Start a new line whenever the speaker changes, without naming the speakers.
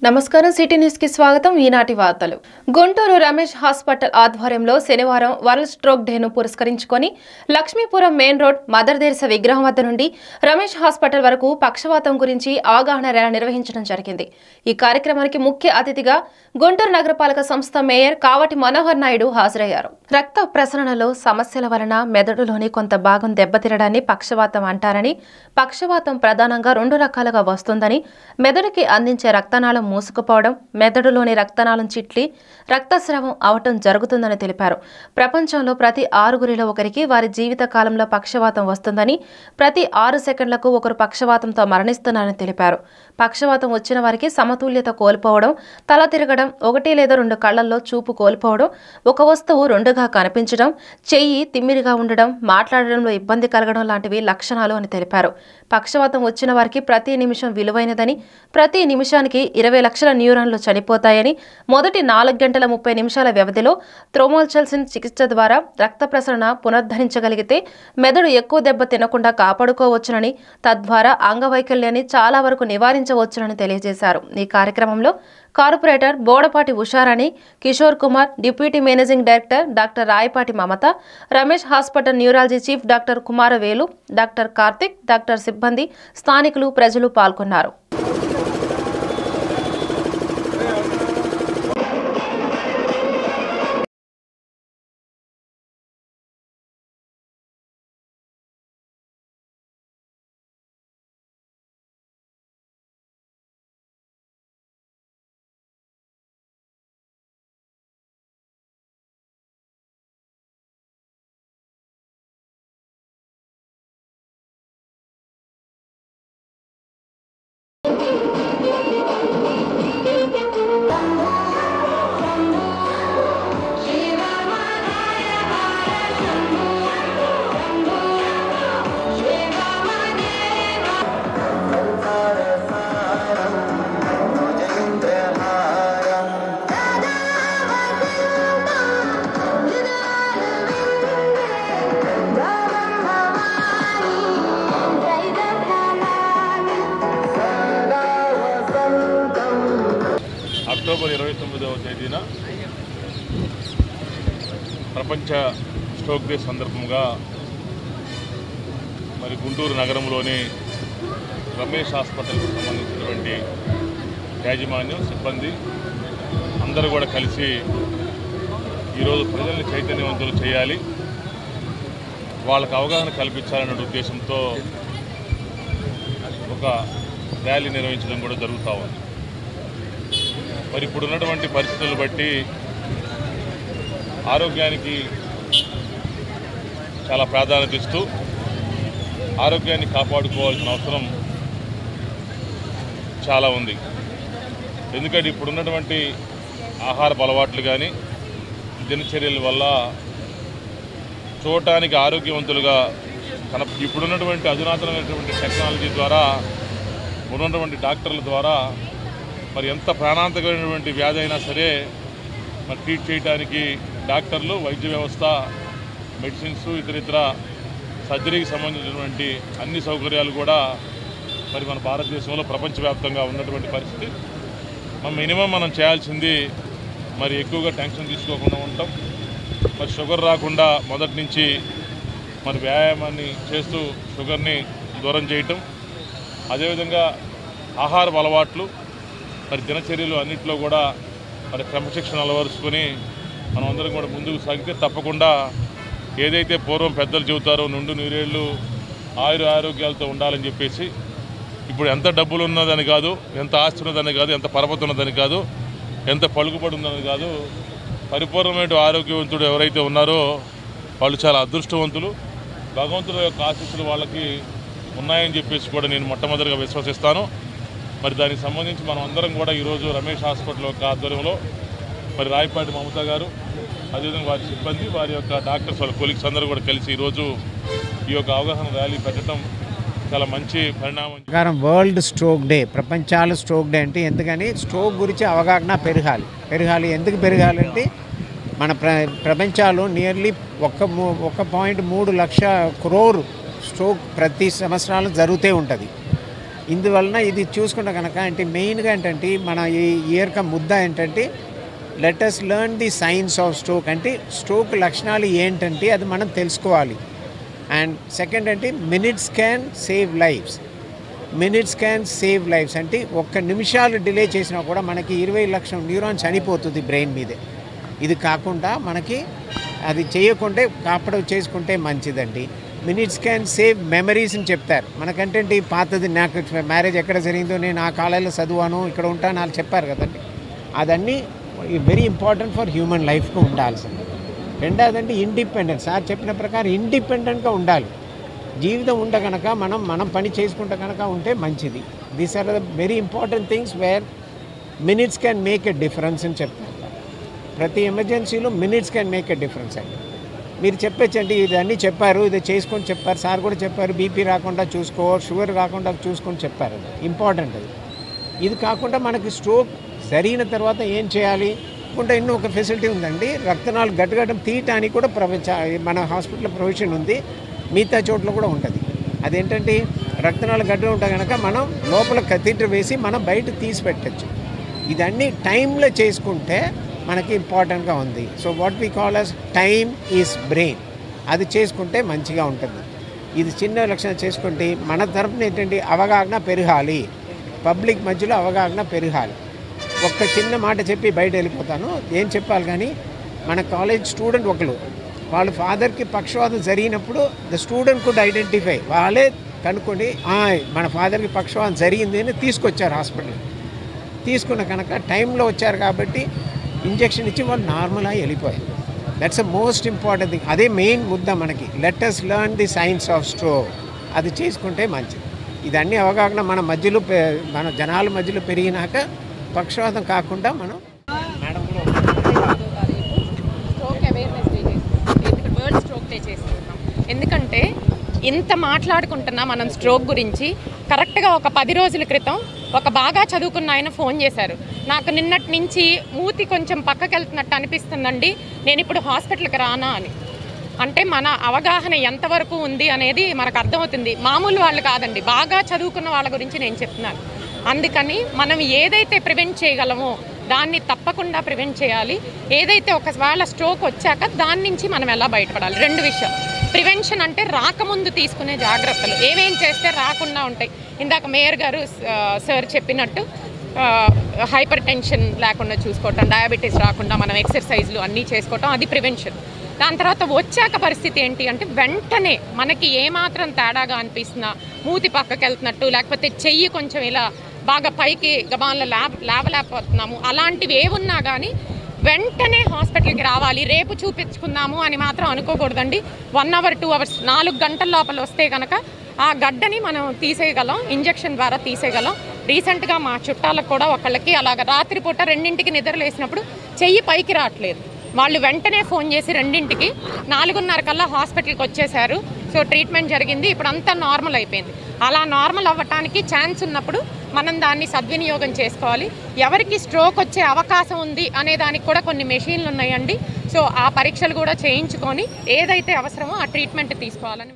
నమస్కారం city news కి స్వాగతం. ఈనాటి వార్తలు. గుంటూరు రమేష్ హాస్పిటల్ ఆధ్వర్యంలో శనివారం వరల్డ్ స్ట్రోక్ డేను పురస్కరించుకొని Lakshmipuram main road mother Teresa విగ్రహం వద్ద నుండి రమేష్ హాస్పిటల్ వరకు పక్షవాతం గురించి అవగాహన ర్యాలీ నిర్వహించడం జరిగింది. ఈ కార్యక్రమానికి ముఖ్య అతిథిగా గుంటూరు నగరపాలక సంస్థ మేయర్ కావటి మనోహర్ నాయుడు హాజరయ్యారు. రక్త ప్రసరణలో సమస్యల వలన మెదడులోని కొంత భాగం దెబ్బతినడాన్ని పక్షవాతం అంటారని, పక్షవాతం ప్రధానంగా 2 రకాలుగా వస్తుందని, మెదడుకి అందించే రక్తనాళం మూసుకుపోవడం, మెదడులోని రక్తనాళం చిట్లి రక్తస్రావం అవటం జరుగుతుందని తెలిపారు. ప్రపంచంలో ప్రతి 6గురిలో ఒకరికి వారి జీవిత కాలంలో పక్షవాతం వస్తుందని, ప్రతి 6 సెకండ్లకు ఒకరు పక్షవాతంతో మరణిస్తున్నారని తెలిపారు. పక్షవాతం వచ్చిన వారికి సమతుల్యత కోల్పోవడం, తల తిరగడం, 1 లేదా 2 కళ్లల్లో చూపు కోల్పోవడం, ఒక వస్తువు 2గా కనిపించడం, చెయ్యి తిమ్మిరిగా ఉండడం, మాట్లాడడంలో ఇబ్బంది కలగడం లాంటివి లక్షణాలు అని తెలిపారు. పక్షవాతం వచ్చిన వారికి ప్రతి నిమిషం విలువైనదని, ప్రతి నిమిషానికి 20 లక్షల న్యూరాన్లు చనిపోతాయని, మొదటి 4 గంటల 30 నిమిషాల వ్యవధిలో థ్రోమోల్చల్సిన్ చికిత్స ద్వారా రక్త ప్రసరణ పునరుద్ధరించగలిగితే మెదడు ఎక్కువ దెబ్బ తినకుండా కాపాడుకోవచ్చునని, తద్వారా అంగవైకల్యాన్ని చాలా వరకు నివారించవచ్చునని తెలియజేశారు. ఈ కార్యక్రమంలో corporator Bodapati Usharani, Kishore Kumar, deputy managing director doctor Rayapati Mamata, Ramesh hospital neurology chief doctor Kumaravelu, doctor Karthik, doctor సిబ్బంది, స్థానికులు, ప్రజలు పాల్గొన్నారు.
అక్టోబర్ 29వ తేదీన ప్రపంచ స్ట్రోక్ డే సందర్భంగా మరి గుంటూరు నగరంలోని రమేష్ హాస్పిటల్కి సంబంధించినటువంటి యాజమాన్యం, సిబ్బంది అందరూ కూడా కలిసి ఈరోజు ప్రజల్ని చైతన్యవంతులు చేయాలి, వాళ్ళకు అవగాహన కల్పించాలనే ఉద్దేశంతో ఒక ర్యాలీ నిర్వహించడం కూడా జరుగుతూ ఉంది. మరి ఇప్పుడు ఉన్నటువంటి పరిస్థితులను బట్టి ఆరోగ్యానికి చాలా ప్రాధాన్యత ఇస్తూ ఆరోగ్యాన్ని కాపాడుకోవాల్సిన అవసరం చాలా ఉంది. ఎందుకంటే ఇప్పుడున్నటువంటి ఆహారపు అలవాట్లు కానీ దినచర్యల వల్ల చూడటానికి ఆరోగ్యవంతులుగా ఇప్పుడున్నటువంటి అధునాతనమైనటువంటి టెక్నాలజీ ద్వారా ఉన్నటువంటి డాక్టర్ల ద్వారా మరి ఎంత ప్రాణాంతకమైనటువంటి వ్యాధి అయినా సరే మరి ట్రీట్ చేయడానికి డాక్టర్లు, వైద్య వ్యవస్థ, మెడిసిన్స్, ఇతర సర్జరీకి సంబంధించినటువంటి అన్ని సౌకర్యాలు కూడా మరి మన భారతదేశంలో ప్రపంచవ్యాప్తంగా ఉన్నటువంటి పరిస్థితి. మినిమం మనం చేయాల్సింది మరి ఎక్కువగా టెన్షన్ తీసుకోకుండా ఉండటం, మరి షుగర్ రాకుండా మొదటి నుంచి మరి వ్యాయామాన్ని చేస్తూ షుగర్ని దూరం చేయటం, అదేవిధంగా ఆహారపు అలవాట్లు, మరి దినచర్యలు అన్నింటిలో కూడా మరి క్రమశిక్షణ అలవరుచుకొని మనం అందరం కూడా ముందుకు సాగితే తప్పకుండా ఏదైతే పూర్వం పెద్దలు చెబుతారో నుండు నూరేళ్ళు ఆరోగ్యాలతో ఉండాలని చెప్పేసి, ఇప్పుడు ఎంత డబ్బులు ఉన్నదని కాదు, ఎంత ఆస్తి ఉన్నదని కాదు, ఎంత పరపతి ఉన్నదని కాదు, ఎంత పలుకుబడి ఉన్నదని కాదు, పరిపూర్ణమైన ఆరోగ్యవంతుడు ఎవరైతే ఉన్నారో వాళ్ళు చాలా అదృష్టవంతులు. భగవంతుడి యొక్క ఆశీస్సులు వాళ్ళకి ఉన్నాయని చెప్పేసి కూడా నేను మొట్టమొదటిగా విశ్వసిస్తాను. మరి దానికి సంబంధించి మనం అందరం కూడా ఈరోజు రమేష్ హాస్పిటల్ యొక్క ఆధ్వర్యంలో మరి రాయపాటి మమత గారు, అదేవిధంగా వారి సిబ్బంది, వారి యొక్క డాక్టర్స్, వాళ్ళ కొలీగ్స్ అందరూ కూడా కలిసి ఈరోజు ఈ యొక్క అవగాహన ర్యాలీ పెట్టడం చాలా మంచి పరిణామం.
వరల్డ్ స్ట్రోక్ డే, ప్రపంచాల స్ట్రోక్ డే అంటే ఎందుకని స్ట్రోక్ గురించి అవగాహన పెరగాలి. ఎందుకు పెరగాలంటే మన ప్రపంచాలు నియర్లీ 1.3 లక్ష క్రోర్ స్ట్రోక్ ప్రతి సంవత్సరాలు జరుగుతూ ఉంటుంది. ఇందువలన ఇది చూసుకుంటే కనుక అంటే మెయిన్గా ఏంటంటే మన ఈ ఇయర్ కా ముద్ద ఏంటంటే let us learn the science of stroke అంటే స్ట్రోక్ లక్షణాలు ఏంటంటే అది మనం తెలుసుకోవాలి. అండ్ సెకండ్ అంటే మినిట్స్ క్యాన్ సేవ్ లైఫ్స్ అంటే 1 నిమిషాలు డిలే చేసినా కూడా మనకి 20 లక్షల న్యూరాన్స్ చనిపోతుంది బ్రెయిన్ మీదే. ఇది కాకుండా మనకి అది చేయకుంటే కాపాడు చేసుకుంటే మంచిదండి. మినిట్స్ క్యాన్ సేవ్ మెమరీస్ అని చెప్తారు. మనకంటే పాతది నాకు మ్యారేజ్ ఎక్కడ జరిగిందో నేను ఆ కాలేజీలో చదివాను ఇక్కడ ఉంటాను వాళ్ళు చెప్పారు కదండి. అదన్నీ వెరీ ఇంపార్టెంట్ ఫర్ హ్యూమన్ లైఫ్కు ఉండాల్సింది. రెండవదంటే ఇండిపెండెన్స్. సార్ చెప్పిన ప్రకారం ఇండిపెండెంట్గా ఉండాలి. జీవితం ఉండ కనుక మనం పని చేసుకుంటే కనుక ఉంటే మంచిది. These are the very important things where minutes can make a difference అని చెప్తారు. ప్రతి ఎమర్జెన్సీలో minutes can make a difference అండి. మీరు చెప్పచ్చండి ఇది అన్నీ చెప్పారు, ఇది చేసుకొని చెప్పారు, సార్ కూడా చెప్పారు బీపీ రాకుండా చూసుకో, షుగర్ రాకుండా చూసుకొని చెప్పారు. ఇంపార్టెంట్ అది. ఇది కాకుండా మనకి స్ట్రోక్ జరిగిన తర్వాత ఏం చేయాలి అంటే ಇನ್ನೂ ఒక ఫెసిలిటీ ఉందండి. రక్తనాళాలు గడ్డగడ్డం తీయటానికి కూడా మన హాస్పిటల్లో ప్రొవిజన్ ఉంది. మిగతా చోట్ల కూడా ఉంటుంది. అదేంటంటే రక్తనాళాలు గడ్డ ఉంటాయి కనుక మనం లోపల కథీటర్ వేసి మనం బయట తీసి పెట్టచ్చు. ఇదన్నీ టైంలో చేసుకుంటే మనకి ఇంపార్టెంట్గా ఉంది. So what we call as time is brain. అది చేసుకుంటే మంచిగా ఉంటుంది. ఇది చిన్న లక్షణం చేసుకుంటే మన తరపున ఏంటంటే అవగాహన పెరగాలి, పబ్లిక్ మధ్యలో అవగాహన పెరగాలి. ఒక్క చిన్న మాట చెప్పి బయట వెళ్ళిపోతాను. ఏం చెప్పాలి కానీ మన కాలేజ్ స్టూడెంట్ ఒకరు వాళ్ళ ఫాదర్కి పక్షవాతం జరిగినప్పుడు ద స్టూడెంట్ కుడ్ ఐడెంటిఫై, వాళ్ళే కనుక్కొని మన ఫాదర్కి పక్షవాతం జరిగింది అని తీసుకొచ్చారు హాస్పిటల్. తీసుకున్న కనుక టైంలో వచ్చారు కాబట్టి ఇంజెక్షన్ ఇచ్చి వాళ్ళు నార్మల్గా వెళ్ళిపోయారు. That's a most important thing. అదే మెయిన్ ముద్ద మనకి. Let us learn the science of stroke. అది చేసుకుంటే మంచిది. ఇదన్నీ అవగాహన మన మధ్యలో మన జనాల మధ్యలో పెరిగినాక పక్షవాతం కాకుండా మనం మేడం కూడా
స్ట్రోక్ అవేర్నెస్ డే చేస్తున్నాం, వరల్డ్ స్ట్రోక్ డే చేస్తున్నాం. ఎందుకంటే ఇంత మాట్లాడుకుంటున్నా మనం స్ట్రోక్ గురించి. కరెక్ట్గా ఒక 10 రోజుల క్రితం ఒక బాగా చదువుకున్న ఆయన ఫోన్ చేశారు. నాకు నిన్నటి నుంచి మూతి కొంచెం పక్కకి వెళ్తున్నట్టు అనిపిస్తుందండి, నేను ఇప్పుడు హాస్పిటల్కి రానా అని. అంటే మన అవగాహన ఎంతవరకు ఉంది అనేది మనకు అర్థమవుతుంది. మామూలు వాళ్ళు కాదండి, బాగా చదువుకున్న వాళ్ళ గురించి నేను చెప్తున్నాను. అందుకని మనం ఏదైతే ప్రివెంట్ చేయగలమో దాన్ని తప్పకుండా ప్రివెంట్ చేయాలి. ఏదైతే ఒకవేళ స్ట్రోక్ వచ్చాక దాని నుంచి మనం ఎలా బయటపడాలి. 2 విషయాలు. ప్రివెన్షన్ అంటే రాకముందు తీసుకునే జాగ్రత్తలు ఏమేం చేస్తే రాకుండా ఉంటాయి. ఇందాక మేయర్ గారు సార్ చెప్పినట్టు హైపర్ టెన్షన్ లేకుండా చూసుకోవటం, డయాబెటీస్ రాకుండా మనం ఎక్సర్సైజ్లు అన్నీ చేసుకోవటం, అది ప్రివెన్షన్. దాని తర్వాత వచ్చాక పరిస్థితి ఏంటి అంటే వెంటనే మనకి ఏమాత్రం తేడాగా అనిపిస్తున్నా, మూతి పక్కకి వెళ్తున్నట్టు లేకపోతే చెయ్యి కొంచెం ఇలా బాగా పైకి గబాన్లో లేవలేకపోతున్నాము, అలాంటివి ఏమున్నా కానీ వెంటనే హాస్పిటల్కి రావాలి. రేపు చూపించుకుందాము అని మాత్రం అనుకోకూడదండి. 1 అవర్ 2 అవర్స్ 4 గంటల లోపల వస్తే కనుక ఆ గడ్డని మనం తీసేయగలం, ఇంజెక్షన్ ద్వారా తీసేయగలం. రీసెంట్గా మా చుట్టాలకు కూడా ఒకళ్ళకి అలాగ రాత్రిపూట 2ంటికి నిద్రలేసినప్పుడు చెయ్యి పైకి రావట్లేదు. వాళ్ళు వెంటనే ఫోన్ చేసి 2ంటికి 4:30 కల్లా హాస్పిటల్కి వచ్చేసారు. సో ట్రీట్మెంట్ జరిగింది, ఇప్పుడు అంతా నార్మల్ అయిపోయింది. అలా నార్మల్ అవ్వటానికి ఛాన్స్ ఉన్నప్పుడు మనం దాన్ని సద్వినియోగం చేసుకోవాలి. ఎవరికి స్ట్రోక్ వచ్చే అవకాశం ఉంది అనే దానికి కూడా కొన్ని మెషిన్లు ఉన్నాయండి. సో ఆ పరీక్షలు కూడా చేయించుకొని ఏదైతే అవసరమో ఆ ట్రీట్మెంట్ తీసుకోవాలని